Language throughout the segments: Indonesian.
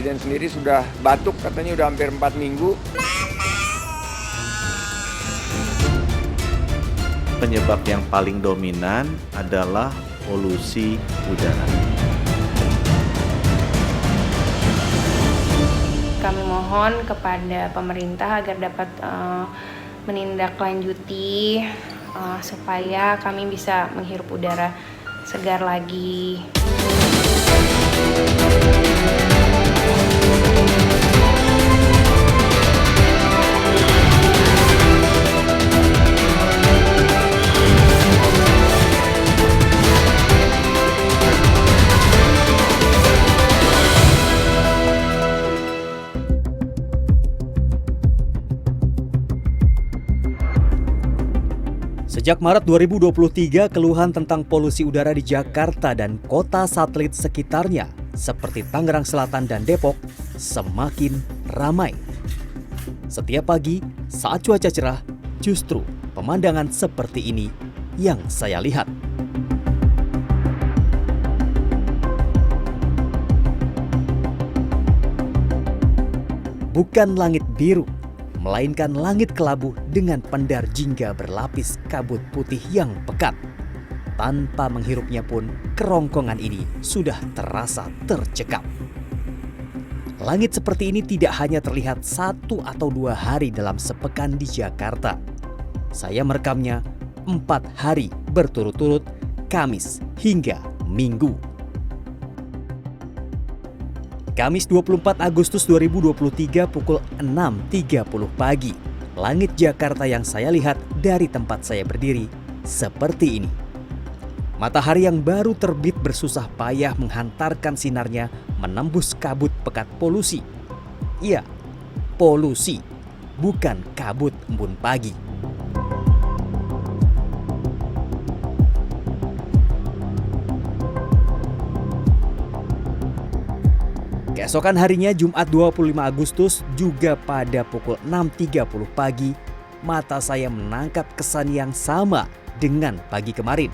Presiden sendiri sudah batuk, katanya udah hampir 4 minggu. Penyebab yang paling dominan adalah polusi udara. Kami mohon kepada pemerintah agar dapat menindaklanjuti supaya kami bisa menghirup udara segar lagi. Sejak Maret 2023, keluhan tentang polusi udara di Jakarta dan kota satelit sekitarnya seperti Tangerang Selatan dan Depok semakin ramai. Setiap pagi saat cuaca cerah, justru pemandangan seperti ini yang saya lihat. Bukan langit biru, melainkan langit kelabu dengan pendar jingga berlapis kabut putih yang pekat. Tanpa menghirupnya pun, kerongkongan ini sudah terasa tercekam. Langit seperti ini tidak hanya terlihat 1 atau 2 hari dalam sepekan di Jakarta. Saya merekamnya 4 hari berturut-turut, Kamis hingga Minggu. Kamis 24 Agustus 2023 pukul 6.30 pagi. Langit Jakarta yang saya lihat dari tempat saya berdiri seperti ini. Matahari yang baru terbit bersusah payah menghantarkan sinarnya menembus kabut pekat polusi. Iya, polusi, bukan kabut embun pagi. Keesokan harinya Jumat 25 Agustus juga pada pukul 6.30 pagi, mata saya menangkap kesan yang sama dengan pagi kemarin.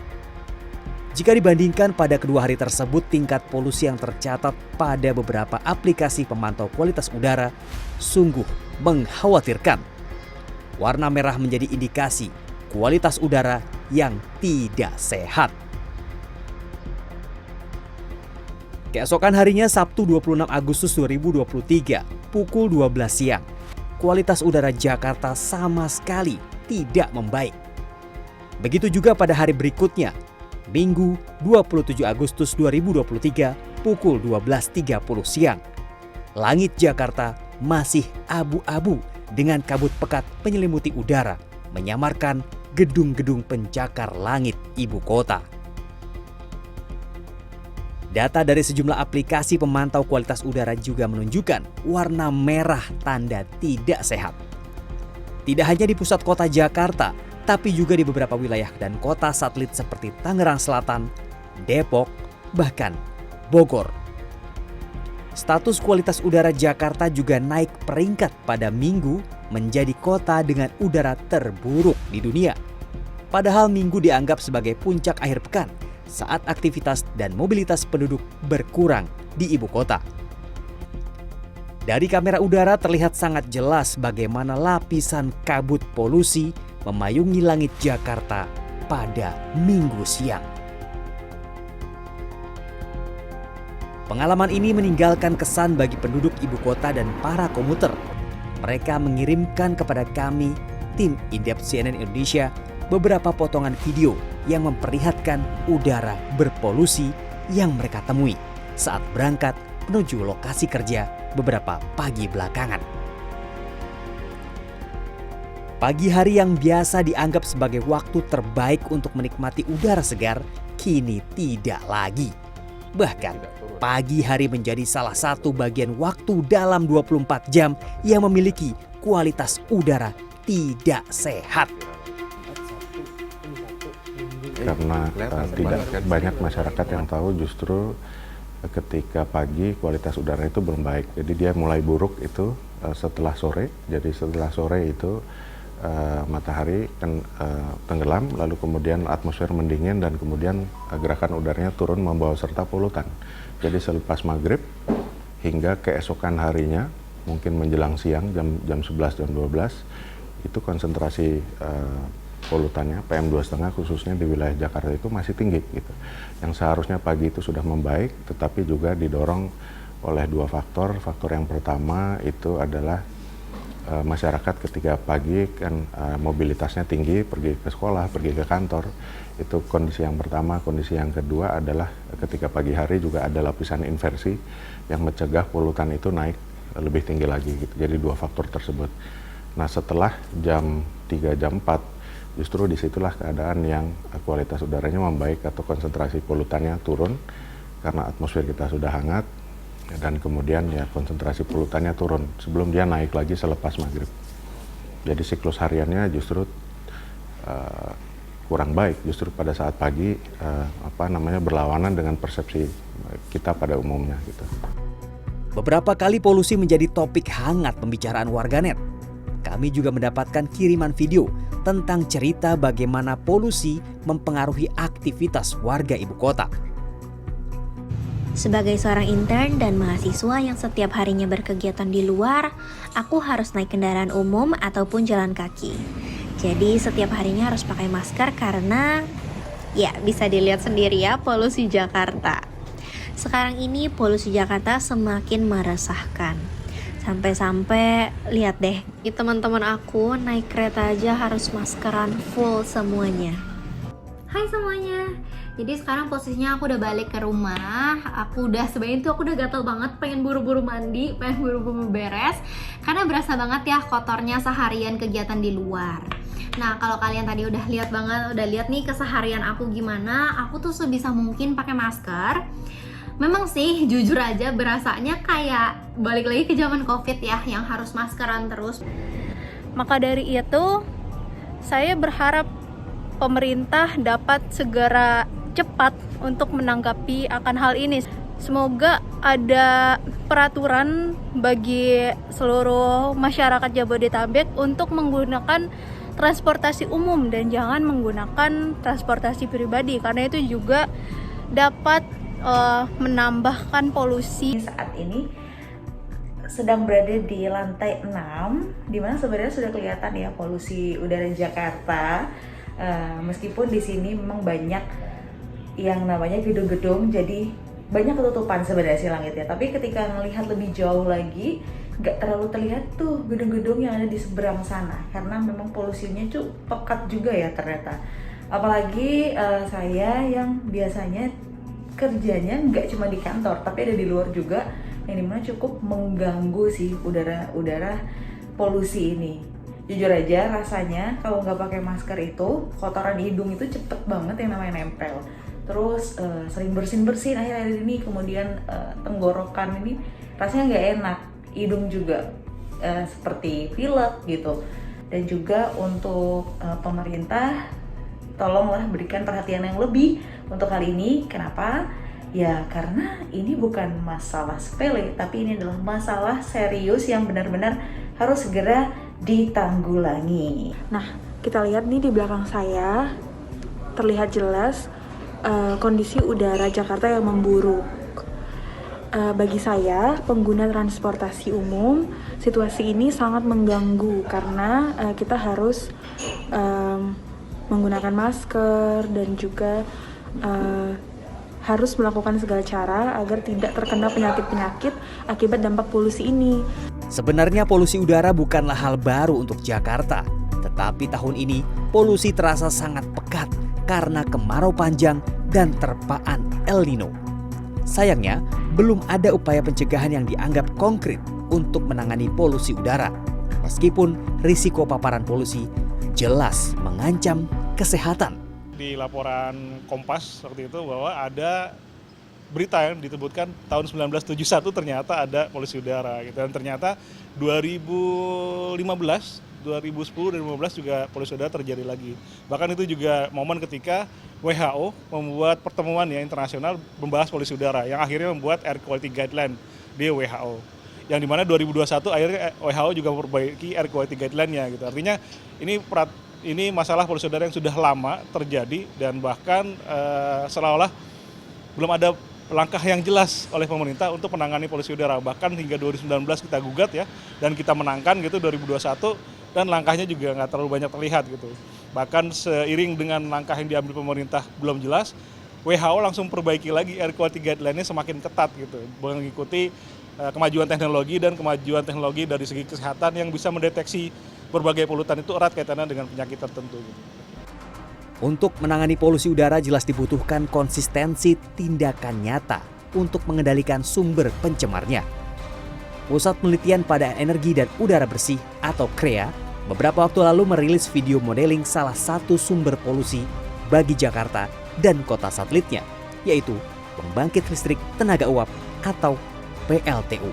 Jika dibandingkan pada kedua hari tersebut, tingkat polusi yang tercatat pada beberapa aplikasi pemantau kualitas udara sungguh mengkhawatirkan. Warna merah menjadi indikasi kualitas udara yang tidak sehat. Keesokan harinya Sabtu 26 Agustus 2023 pukul 12 siang, kualitas udara Jakarta sama sekali tidak membaik. Begitu juga pada hari berikutnya, Minggu 27 Agustus 2023 pukul 12.30 siang. Langit Jakarta masih abu-abu dengan kabut pekat menyelimuti udara, menyamarkan gedung-gedung pencakar langit ibu kota. Data dari sejumlah aplikasi pemantau kualitas udara juga menunjukkan warna merah tanda tidak sehat. Tidak hanya di pusat kota Jakarta, tapi juga di beberapa wilayah dan kota satelit seperti Tangerang Selatan, Depok, bahkan Bogor. Status kualitas udara Jakarta juga naik peringkat pada Minggu menjadi kota dengan udara terburuk di dunia. Padahal Minggu dianggap sebagai puncak akhir pekan saat aktivitas dan mobilitas penduduk berkurang di ibu kota. Dari kamera udara terlihat sangat jelas bagaimana lapisan kabut polusi memayungi langit Jakarta pada Minggu siang. Pengalaman ini meninggalkan kesan bagi penduduk ibu kota dan para komuter. Mereka mengirimkan kepada kami, tim Indep CNN Indonesia, beberapa potongan video yang memperlihatkan udara berpolusi yang mereka temui saat berangkat menuju lokasi kerja beberapa pagi belakangan. Pagi hari yang biasa dianggap sebagai waktu terbaik untuk menikmati udara segar, kini tidak lagi. Bahkan, pagi hari menjadi salah satu bagian waktu dalam 24 jam yang memiliki kualitas udara tidak sehat. Karena tidak banyak masyarakat yang tahu justru ketika pagi kualitas udara itu belum baik. Jadi dia mulai buruk itu setelah sore. Jadi setelah sore itu matahari kan tenggelam, lalu kemudian atmosfer mendingin dan kemudian gerakan udaranya turun membawa serta polutan. Jadi selepas maghrib hingga keesokan harinya, mungkin menjelang siang jam 11, jam 12, itu konsentrasi polutannya PM2,5 khususnya di wilayah Jakarta itu masih tinggi gitu. Yang seharusnya pagi itu sudah membaik, tetapi juga didorong oleh dua faktor. Faktor yang pertama itu adalah masyarakat ketika pagi kan mobilitasnya tinggi, pergi ke sekolah, pergi ke kantor. Itu kondisi yang pertama. Kondisi yang kedua adalah ketika pagi hari juga ada lapisan inversi yang mencegah polutan itu naik lebih tinggi lagi gitu. Jadi dua faktor tersebut. Nah, setelah jam 3, jam 4, justru disitulah keadaan yang kualitas udaranya membaik atau konsentrasi polutannya turun karena atmosfer kita sudah hangat, dan kemudian ya konsentrasi polutannya turun sebelum dia naik lagi selepas maghrib. Jadi siklus hariannya justru kurang baik justru pada saat pagi berlawanan dengan persepsi kita pada umumnya gitu. Beberapa kali polusi menjadi topik hangat pembicaraan warganet. Kami juga mendapatkan kiriman video tentang cerita bagaimana polusi mempengaruhi aktivitas warga ibu kota. Sebagai seorang intern dan mahasiswa yang setiap harinya berkegiatan di luar, aku harus naik kendaraan umum ataupun jalan kaki. Jadi setiap harinya harus pakai masker karena ya bisa dilihat sendiri ya polusi Jakarta. Sekarang ini polusi Jakarta semakin meresahkan. Sampai-sampai lihat deh, teman-teman aku naik kereta aja harus maskeran full semuanya. Hai semuanya. Jadi sekarang posisinya aku udah balik ke rumah. Aku udah gatel banget, pengen buru-buru mandi, pengen buru-buru beres karena berasa banget ya kotornya seharian kegiatan di luar. Nah, kalau kalian tadi udah lihat nih keseharian aku gimana, aku tuh sebisa mungkin pakai masker. Memang sih jujur aja berasanya kayak balik lagi ke zaman Covid ya, yang harus maskeran terus. Maka dari itu saya berharap pemerintah dapat segera cepat untuk menanggapi akan hal ini. Semoga ada peraturan bagi seluruh masyarakat Jabodetabek untuk menggunakan transportasi umum dan jangan menggunakan transportasi pribadi, karena itu juga dapat menambahkan polusi. Saat ini sedang berada di lantai 6, di mana sebenarnya sudah kelihatan ya polusi udara Jakarta. Meskipun di sini memang banyak yang namanya gedung-gedung, jadi banyak ketutupan sebenarnya sih langitnya. Tapi ketika melihat lebih jauh lagi, nggak terlalu terlihat tuh gedung-gedung yang ada di seberang sana, karena memang polusinya tuh pekat juga ya ternyata. Apalagi saya yang biasanya kerjanya nggak cuma di kantor, tapi ada di luar juga, yang dimana cukup mengganggu sih udara polusi ini. Jujur aja rasanya kalau nggak pakai masker itu, kotoran hidung itu cepet banget yang namanya nempel. Terus sering bersin akhir-akhir ini, kemudian tenggorokan ini rasanya nggak enak, hidung juga seperti pilek gitu. Dan juga untuk pemerintah, tolonglah berikan perhatian yang lebih untuk hal ini. Kenapa? Ya karena ini bukan masalah sepele, tapi ini adalah masalah serius yang benar-benar harus segera ditanggulangi. Nah, kita lihat nih di belakang saya terlihat jelas kondisi udara Jakarta yang memburuk. Bagi saya, pengguna transportasi umum, situasi ini sangat mengganggu karena kita harus menggunakan masker dan juga harus melakukan segala cara agar tidak terkena penyakit-penyakit akibat dampak polusi ini. Sebenarnya polusi udara bukanlah hal baru untuk Jakarta, tetapi tahun ini polusi terasa sangat pekat karena kemarau panjang dan terpaan El Nino. Sayangnya, belum ada upaya pencegahan yang dianggap konkret untuk menangani polusi udara, meskipun risiko paparan polusi jelas mengancam kesehatan. Di laporan Kompas seperti itu bahwa ada berita yang disebutkan tahun 1971 ternyata ada polusi udara gitu, dan ternyata 2015, 2010 dan 2015 juga polusi udara terjadi lagi. Bahkan itu juga momen ketika WHO membuat pertemuan ya internasional membahas polusi udara yang akhirnya membuat Air Quality Guideline di WHO. Yang dimana 2021 akhirnya WHO juga memperbaiki Air Quality Guideline-nya gitu. Artinya ini masalah polusi udara yang sudah lama terjadi dan bahkan seolah-olah belum ada langkah yang jelas oleh pemerintah untuk menangani polusi udara. Bahkan hingga 2019 kita gugat ya, dan kita menangkan gitu 2021, dan langkahnya juga nggak terlalu banyak terlihat gitu. Bahkan seiring dengan langkah yang diambil pemerintah belum jelas, WHO langsung perbaiki lagi air quality guideline-nya semakin ketat gitu, mengikuti kemajuan teknologi dan kemajuan teknologi dari segi kesehatan yang bisa mendeteksi berbagai polutan itu erat kaitannya dengan penyakit tertentu. Gitu. Untuk menangani polusi udara jelas dibutuhkan konsistensi tindakan nyata untuk mengendalikan sumber pencemarnya. Pusat Penelitian pada Energi dan Udara Bersih atau KREA beberapa waktu lalu merilis video modeling salah satu sumber polusi bagi Jakarta dan kota satelitnya, yaitu pembangkit listrik tenaga uap atau PLTU.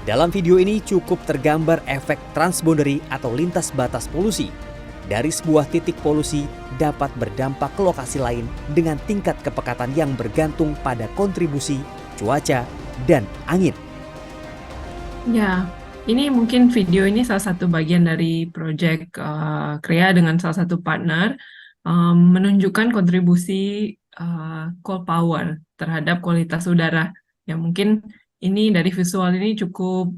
Dalam video ini cukup tergambar efek transboundary atau lintas batas polusi. Dari sebuah titik polusi dapat berdampak ke lokasi lain dengan tingkat kepekatan yang bergantung pada kontribusi cuaca dan angin. Ya, ini mungkin video ini salah satu bagian dari proyek KREA dengan salah satu partner menunjukkan kontribusi coal power terhadap kualitas udara. Ya mungkin ini dari visual ini cukup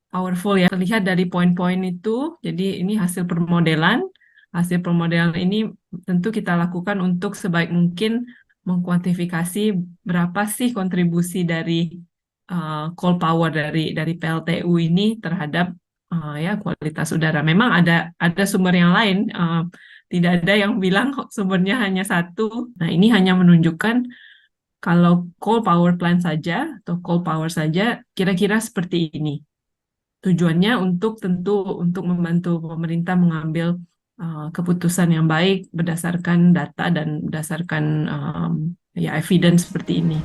powerful ya. Terlihat dari poin-poin itu, jadi ini hasil permodelan. Hasil permodelan ini tentu kita lakukan untuk sebaik mungkin mengkuantifikasi berapa sih kontribusi dari coal power dari PLTU ini terhadap ya kualitas udara. Memang ada sumber yang lain, tidak ada yang bilang sumbernya hanya satu. Nah ini hanya menunjukkan kalau coal power plant saja atau coal power saja kira-kira seperti ini. Tujuannya tentu untuk membantu pemerintah mengambil keputusan yang baik berdasarkan data dan berdasarkan ya evidence seperti ini.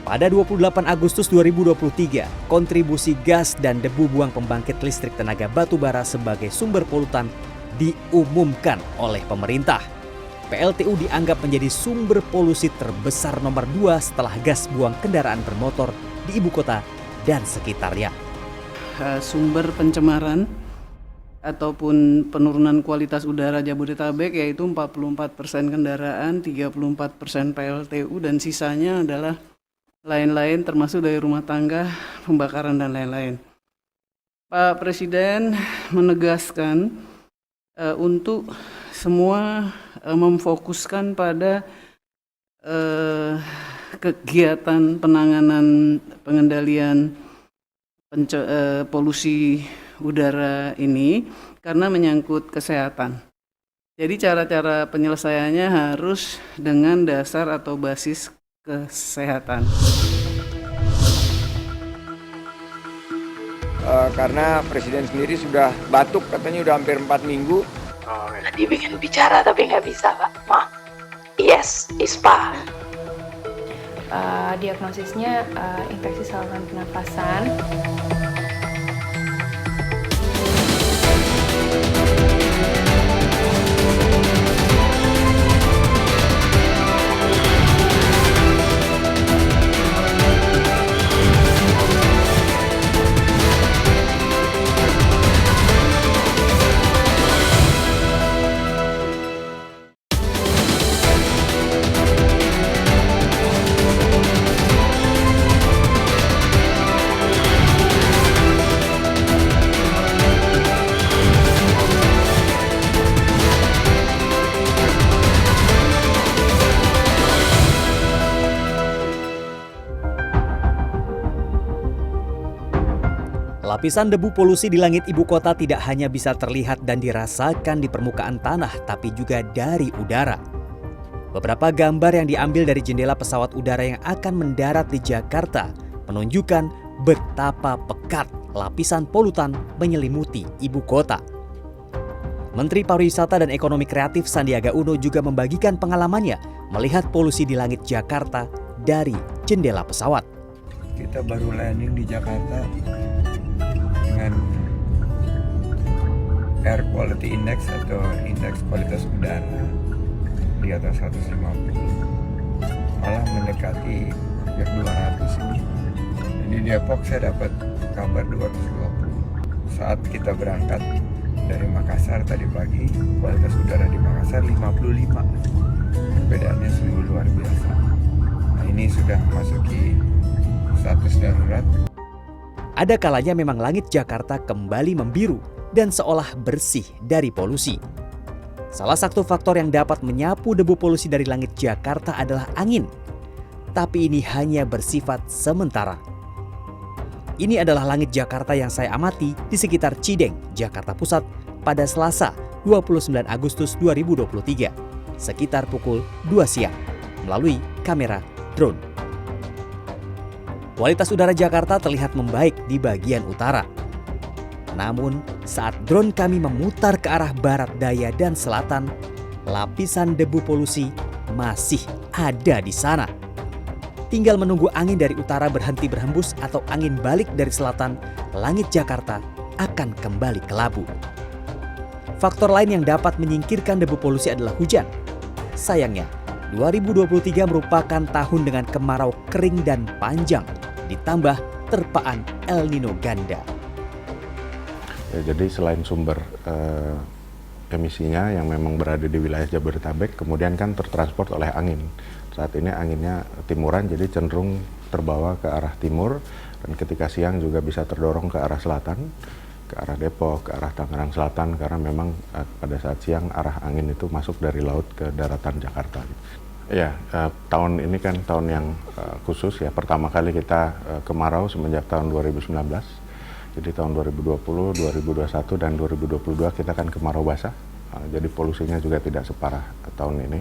Pada 28 Agustus 2023, kontribusi gas dan debu buang pembangkit listrik tenaga batubara sebagai sumber polutan diumumkan oleh pemerintah. PLTU dianggap menjadi sumber polusi terbesar nomor 2 setelah gas buang kendaraan bermotor di ibu kota dan sekitarnya. Sumber pencemaran ataupun penurunan kualitas udara Jabodetabek yaitu 44% kendaraan, 34% PLTU, dan sisanya adalah lain-lain termasuk dari rumah tangga, pembakaran, dan lain-lain. Pak Presiden menegaskan untuk semua memfokuskan pada kegiatan penanganan pengendalian polusi udara ini karena menyangkut kesehatan. Jadi cara-cara penyelesaiannya harus dengan dasar atau basis kesehatan. Karena Presiden sendiri sudah batuk, katanya udah hampir 4 minggu. Dia pengen bicara tapi nggak bisa, Pak. Ma, yes, ISPA. Diagnosisnya infeksi saluran pernafasan. Lapisan debu polusi di langit ibu kota tidak hanya bisa terlihat dan dirasakan di permukaan tanah, tapi juga dari udara. Beberapa gambar yang diambil dari jendela pesawat udara yang akan mendarat di Jakarta menunjukkan betapa pekat lapisan polutan menyelimuti ibu kota. Menteri Pariwisata dan Ekonomi Kreatif Sandiaga Uno juga membagikan pengalamannya melihat polusi di langit Jakarta dari jendela pesawat. Kita baru landing di Jakarta dengan Air Quality Index atau indeks kualitas udara di atas 150, malah mendekati hampir 200 ini. Di Depok saya dapat kabar 220. Saat kita berangkat Dari Makassar tadi pagi, kualitas udara di Makassar 55. Perbedaannya sungguh luar biasa. Nah, ini sudah memasuki status darurat. Ada kalanya memang langit Jakarta kembali membiru dan seolah bersih dari polusi. Salah satu faktor yang dapat menyapu debu polusi dari langit Jakarta adalah angin. Tapi ini hanya bersifat sementara. Ini adalah langit Jakarta yang saya amati di sekitar Cideng, Jakarta Pusat pada Selasa 29 Agustus 2023, sekitar pukul 2 siang, melalui kamera drone. Kualitas udara Jakarta terlihat membaik di bagian utara. Namun, saat drone kami memutar ke arah barat daya dan selatan, lapisan debu polusi masih ada di sana. Tinggal menunggu angin dari utara berhenti berhembus atau angin balik dari selatan, langit Jakarta akan kembali kelabu. Faktor lain yang dapat menyingkirkan debu polusi adalah hujan. Sayangnya, 2023 merupakan tahun dengan kemarau kering dan panjang, ditambah terpaan El Nino ganda. Ya, jadi selain sumber emisinya yang memang berada di wilayah Jabodetabek, kemudian kan tertransport oleh angin. Saat ini anginnya timuran, jadi cenderung terbawa ke arah timur, dan ketika siang juga bisa terdorong ke arah selatan, ke arah Depok, ke arah Tangerang Selatan, karena memang pada saat siang arah angin itu masuk dari laut ke daratan Jakarta. Ya, tahun ini kan tahun yang khusus ya, pertama kali kita kemarau semenjak tahun 2019. Jadi tahun 2020, 2021, dan 2022 kita kan kemarau basah. Jadi polusinya juga tidak separah tahun ini.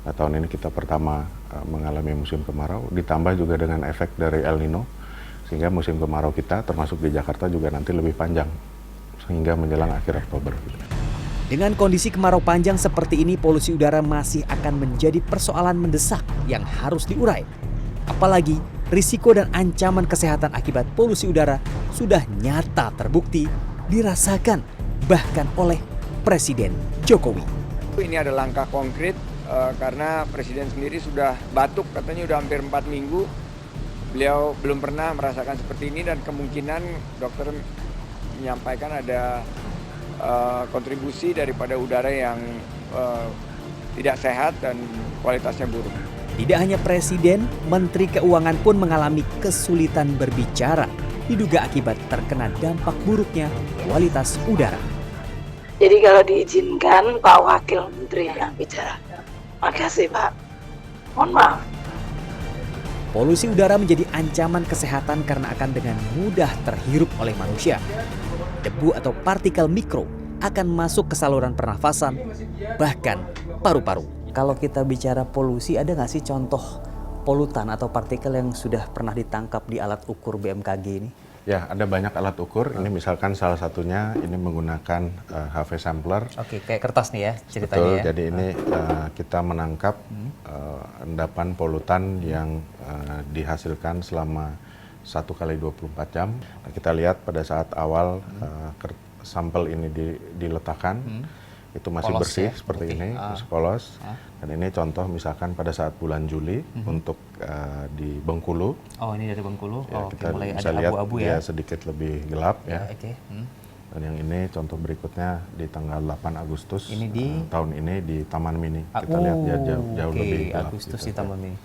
Nah, tahun ini kita pertama mengalami musim kemarau, ditambah juga dengan efek dari El Nino, sehingga musim kemarau kita termasuk di Jakarta juga nanti lebih panjang, sehingga menjelang akhir Oktober. Dengan kondisi kemarau panjang seperti ini, polusi udara masih akan menjadi persoalan mendesak yang harus diurai. Apalagi risiko dan ancaman kesehatan akibat polusi udara sudah nyata terbukti dirasakan bahkan oleh Presiden Jokowi. Ini ada langkah konkret karena Presiden sendiri sudah batuk, katanya udah hampir 4 minggu. Beliau belum pernah merasakan seperti ini, dan kemungkinan dokter menyampaikan ada kontribusi daripada udara yang tidak sehat dan kualitasnya buruk. Tidak hanya Presiden, Menteri Keuangan pun mengalami kesulitan berbicara, diduga akibat terkena dampak buruknya kualitas udara. Jadi kalau diizinkan Pak Wakil Menteri yang bicara. Makasih Pak. Mohon maaf. Polusi udara menjadi ancaman kesehatan karena akan dengan mudah terhirup oleh manusia. Debu atau partikel mikro akan masuk ke saluran pernafasan, bahkan paru-paru. Kalau kita bicara polusi, ada nggak sih contoh polutan atau partikel yang sudah pernah ditangkap di alat ukur BMKG ini? Ya, ada banyak alat ukur. Ini misalkan salah satunya ini menggunakan HV sampler. Oke, kayak kertas nih ya ceritanya. Betul, ya. jadi ini kita menangkap endapan polutan yang dihasilkan selama 1 kali 24 jam. Nah, kita lihat pada saat awal sampel ini diletakkan, itu masih polos bersih ya, seperti putih. ini, masih polos. Dan ini contoh misalkan pada saat bulan Juli untuk di Bengkulu. Oh, ini dari Bengkulu. Ya, kita mulai bisa ada lihat abu-abu dia ya. sedikit lebih gelap ya. Oke. Dan yang ini contoh berikutnya di tanggal 8 Agustus Ini di tahun ini di Taman Mini. Kita lihat dia jauh lebih gelap. Agustus gitu. di Taman Mini.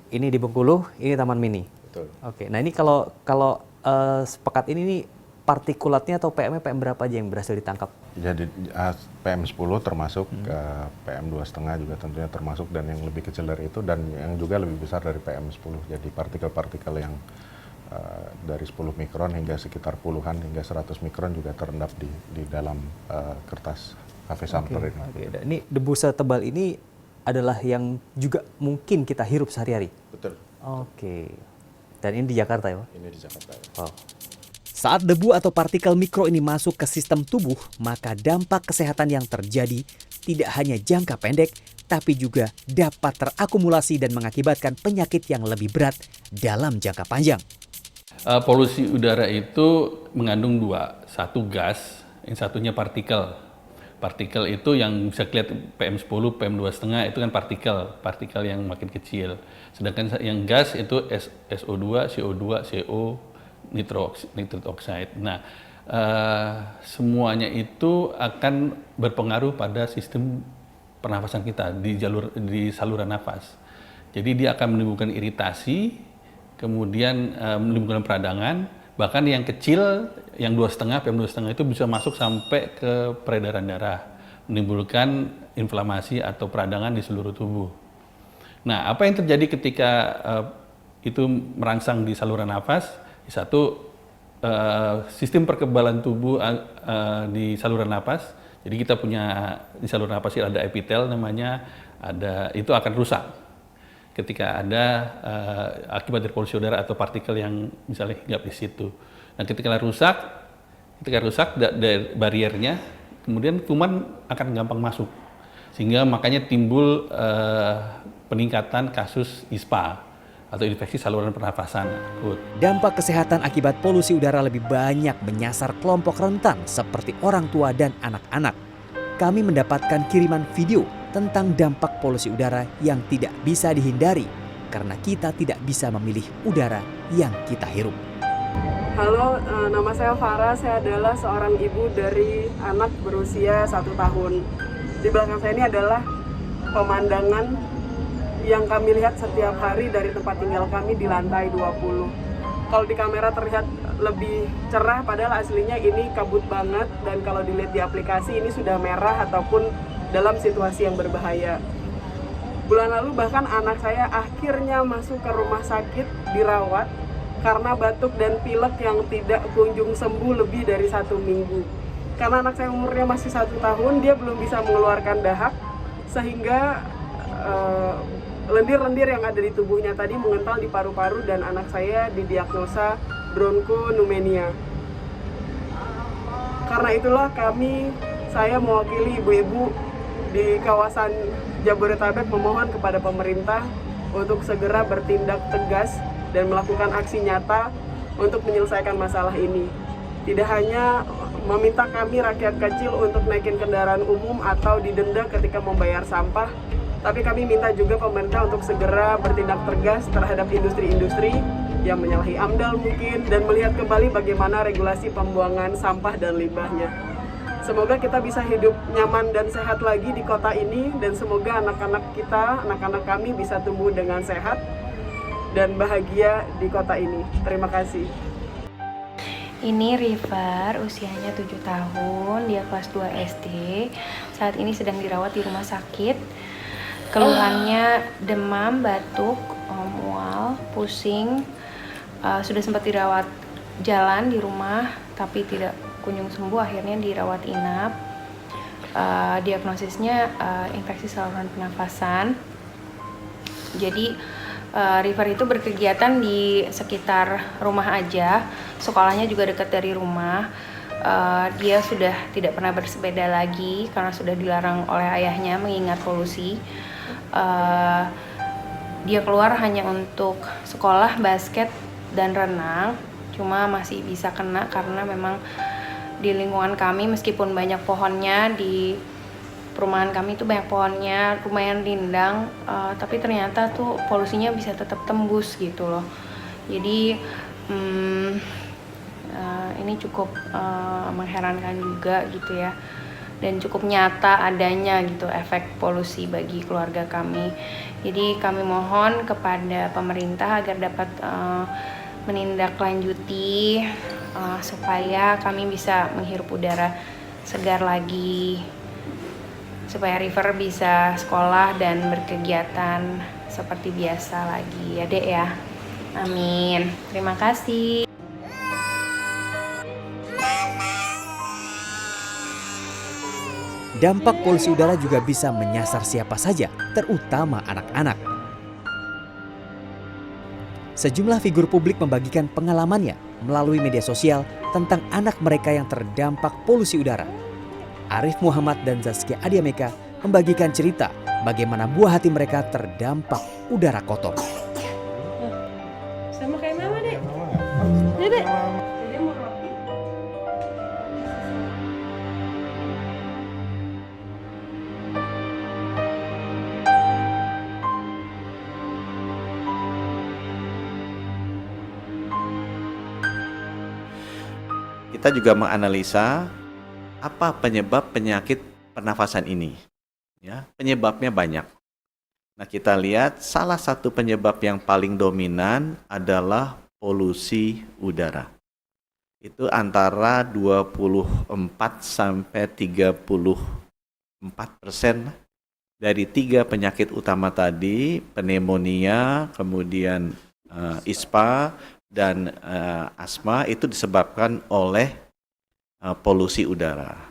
Ini di Bengkulu, ini Taman Mini. Betul. Oke. Nah, ini kalau sepekat ini nih partikulatnya atau PM-nya PM berapa aja yang berhasil ditangkap? Jadi PM10 termasuk PM2,5 juga tentunya termasuk, dan yang lebih kecil dari itu dan yang juga lebih besar dari PM10. Jadi partikel-partikel yang dari 10 mikron hingga sekitar puluhan hingga 100 mikron juga terendap di dalam kertas HV sampler ini. Oke. Dan ini debu setebal ini adalah yang juga mungkin kita hirup sehari-hari? Betul. Oke. Dan ini di Jakarta ya, Pak? Ini di Jakarta ya. Wow. Saat debu atau partikel mikro ini masuk ke sistem tubuh, maka dampak kesehatan yang terjadi tidak hanya jangka pendek, tapi juga dapat terakumulasi dan mengakibatkan penyakit yang lebih berat dalam jangka panjang. Polusi udara itu mengandung dua, satu gas, yang satunya partikel. Partikel itu yang bisa kelihatan PM10, PM2,5 itu kan partikel yang makin kecil. Sedangkan yang gas itu SO2, CO2, CO, nitrous oxide. Nah, semuanya itu akan berpengaruh pada sistem pernafasan kita di saluran nafas. Jadi dia akan menimbulkan iritasi, kemudian menimbulkan peradangan, bahkan yang kecil, yang 2,5 PM2,5 itu bisa masuk sampai ke peredaran darah, menimbulkan inflamasi atau peradangan di seluruh tubuh. Nah, apa yang terjadi ketika itu merangsang di saluran nafas? Satu, sistem perkebalan tubuh di saluran nafas. Jadi kita punya di saluran nafas ada epitel namanya, itu akan rusak ketika ada akibat dari polusi udara atau partikel yang misalnya hinggap di situ. Nah, ketika rusak dari bariernya, kemudian kuman akan gampang masuk, sehingga makanya timbul peningkatan kasus ISPA atau infeksi saluran pernafasan akut. Dampak kesehatan akibat polusi udara lebih banyak menyasar kelompok rentan seperti orang tua dan anak-anak. Kami mendapatkan kiriman video tentang dampak polusi udara yang tidak bisa dihindari karena kita tidak bisa memilih udara yang kita hirup. Halo, nama saya Farah. Saya adalah seorang ibu dari anak berusia 1 tahun. Di belakang saya ini adalah pemandangan yang kami lihat setiap hari dari tempat tinggal kami di lantai 20. Kalau di kamera terlihat lebih cerah, padahal aslinya ini kabut banget, dan kalau dilihat di aplikasi ini sudah merah ataupun dalam situasi yang berbahaya. Bulan lalu bahkan anak saya akhirnya masuk ke rumah sakit dirawat karena batuk dan pilek yang tidak kunjung sembuh lebih dari 1 minggu. Karena anak saya umurnya masih 1 tahun, dia belum bisa mengeluarkan dahak, sehingga lendir-lendir yang ada di tubuhnya tadi mengental di paru-paru, dan anak saya didiagnosa bronchopneumonia. Karena itulah saya mewakili ibu-ibu di kawasan Jabodetabek memohon kepada pemerintah untuk segera bertindak tegas dan melakukan aksi nyata untuk menyelesaikan masalah ini. Tidak hanya meminta kami rakyat kecil untuk naikin kendaraan umum atau didenda ketika membayar sampah, tapi kami minta juga pemerintah untuk segera bertindak tegas terhadap industri-industri yang menyalahi AMDAL mungkin, dan melihat kembali bagaimana regulasi pembuangan sampah dan limbahnya. Semoga kita bisa hidup nyaman dan sehat lagi di kota ini, dan semoga anak-anak kami bisa tumbuh dengan sehat dan bahagia di kota ini. Terima kasih. Ini River, usianya 7 tahun, dia kelas 2 SD. Saat ini sedang dirawat di rumah sakit. Keluhannya demam, batuk, mual, pusing. Sudah sempat dirawat jalan di rumah, tapi tidak kunjung sembuh, akhirnya dirawat inap. Diagnosisnya infeksi saluran pernafasan. Jadi River itu berkegiatan di sekitar rumah aja, sekolahnya juga dekat dari rumah. Dia sudah tidak pernah bersepeda lagi karena sudah dilarang oleh ayahnya mengingat polusi. Dia keluar hanya untuk sekolah, basket, dan renang, cuma masih bisa kena karena memang di lingkungan kami meskipun banyak pohonnya, di perumahan kami itu banyak pohonnya, lumayan rindang, tapi ternyata tuh polusinya bisa tetap tembus gitu loh. Jadi ini cukup mengherankan juga gitu ya, dan cukup nyata adanya gitu efek polusi bagi keluarga kami. Jadi kami mohon kepada pemerintah agar dapat menindaklanjuti supaya kami bisa menghirup udara segar lagi, supaya River bisa sekolah dan berkegiatan seperti biasa lagi ya Dek ya. Amin. Terima kasih. Dampak polusi udara juga bisa menyasar siapa saja, terutama anak-anak. Sejumlah figur publik membagikan pengalamannya melalui media sosial tentang anak mereka yang terdampak polusi udara. Arif Muhammad dan Zaskia Adiameka membagikan cerita bagaimana buah hati mereka terdampak udara kotor. Sama kayak mama deh. Dede. Dede mau roti. kita juga menganalisa apa penyebab penyakit pernafasan ini. Ya, penyebabnya banyak. Nah, kita lihat salah satu penyebab yang paling dominan adalah polusi udara. Itu antara 24 sampai 34% dari 3 penyakit utama tadi, pneumonia, kemudian ISPA dan asma itu disebabkan oleh polusi udara.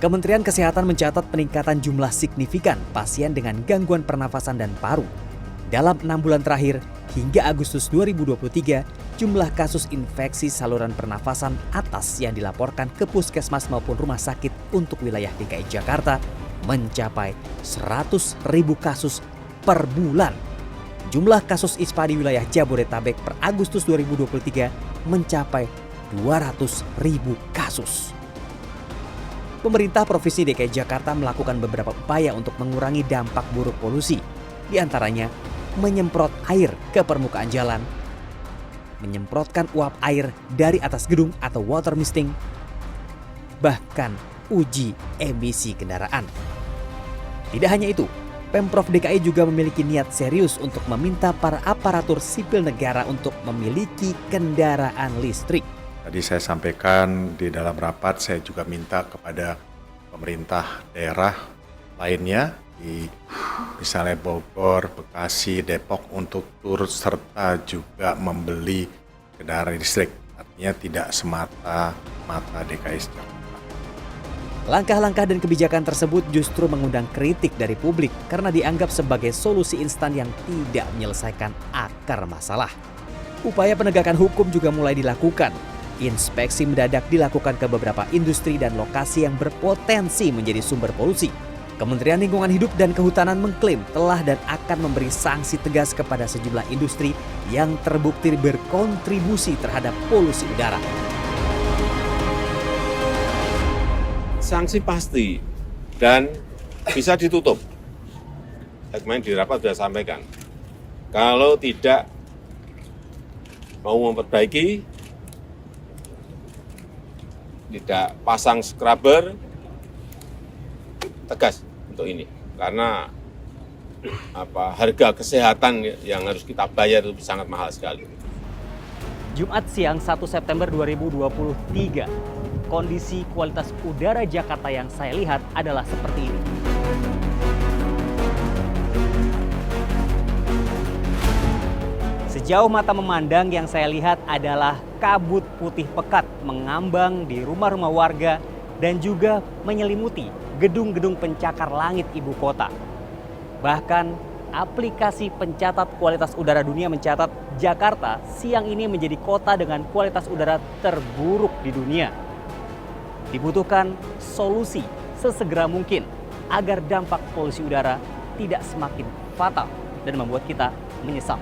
Kementerian Kesehatan mencatat peningkatan jumlah signifikan pasien dengan gangguan pernafasan dan paru. Dalam 6 bulan terakhir, hingga Agustus 2023, jumlah kasus infeksi saluran pernafasan atas yang dilaporkan ke puskesmas maupun rumah sakit untuk wilayah DKI Jakarta mencapai 100.000 kasus per bulan. Jumlah kasus ISPA di wilayah Jabodetabek per Agustus 2023 mencapai 200.000 kasus. Pemerintah Provinsi DKI Jakarta melakukan beberapa upaya untuk mengurangi dampak buruk polusi, di antaranya menyemprot air ke permukaan jalan, menyemprotkan uap air dari atas gedung atau water misting, bahkan uji emisi kendaraan. Tidak hanya itu, Pemprov DKI juga memiliki niat serius untuk meminta para aparatur sipil negara untuk memiliki kendaraan listrik. Tadi saya sampaikan di dalam rapat, saya juga minta kepada pemerintah daerah lainnya di misalnya Bogor, Bekasi, Depok untuk turut serta juga membeli kendaraan listrik. Artinya tidak semata-mata DKI Jakarta. Langkah-langkah dan kebijakan tersebut justru mengundang kritik dari publik karena dianggap sebagai solusi instan yang tidak menyelesaikan akar masalah. Upaya penegakan hukum juga mulai dilakukan. Inspeksi mendadak dilakukan ke beberapa industri dan lokasi yang berpotensi menjadi sumber polusi. Kementerian Lingkungan Hidup dan Kehutanan mengklaim telah dan akan memberi sanksi tegas kepada sejumlah industri yang terbukti berkontribusi terhadap polusi udara. Sanksi pasti dan bisa ditutup. Saya kemarin di rapat sudah sampaikan. Kalau tidak mau memperbaiki, tidak pasang scrubber, tegas untuk ini. Karena harga kesehatan yang harus kita bayar itu sangat mahal sekali. Jumat siang 1 September 2023, kondisi kualitas udara Jakarta yang saya lihat adalah seperti ini. Sejauh mata memandang yang saya lihat adalah kabut putih pekat mengambang di rumah-rumah warga dan juga menyelimuti gedung-gedung pencakar langit ibu kota. Bahkan aplikasi pencatat kualitas udara dunia mencatat Jakarta siang ini menjadi kota dengan kualitas udara terburuk di dunia. Dibutuhkan solusi sesegera mungkin agar dampak polusi udara tidak semakin fatal dan membuat kita menyesal.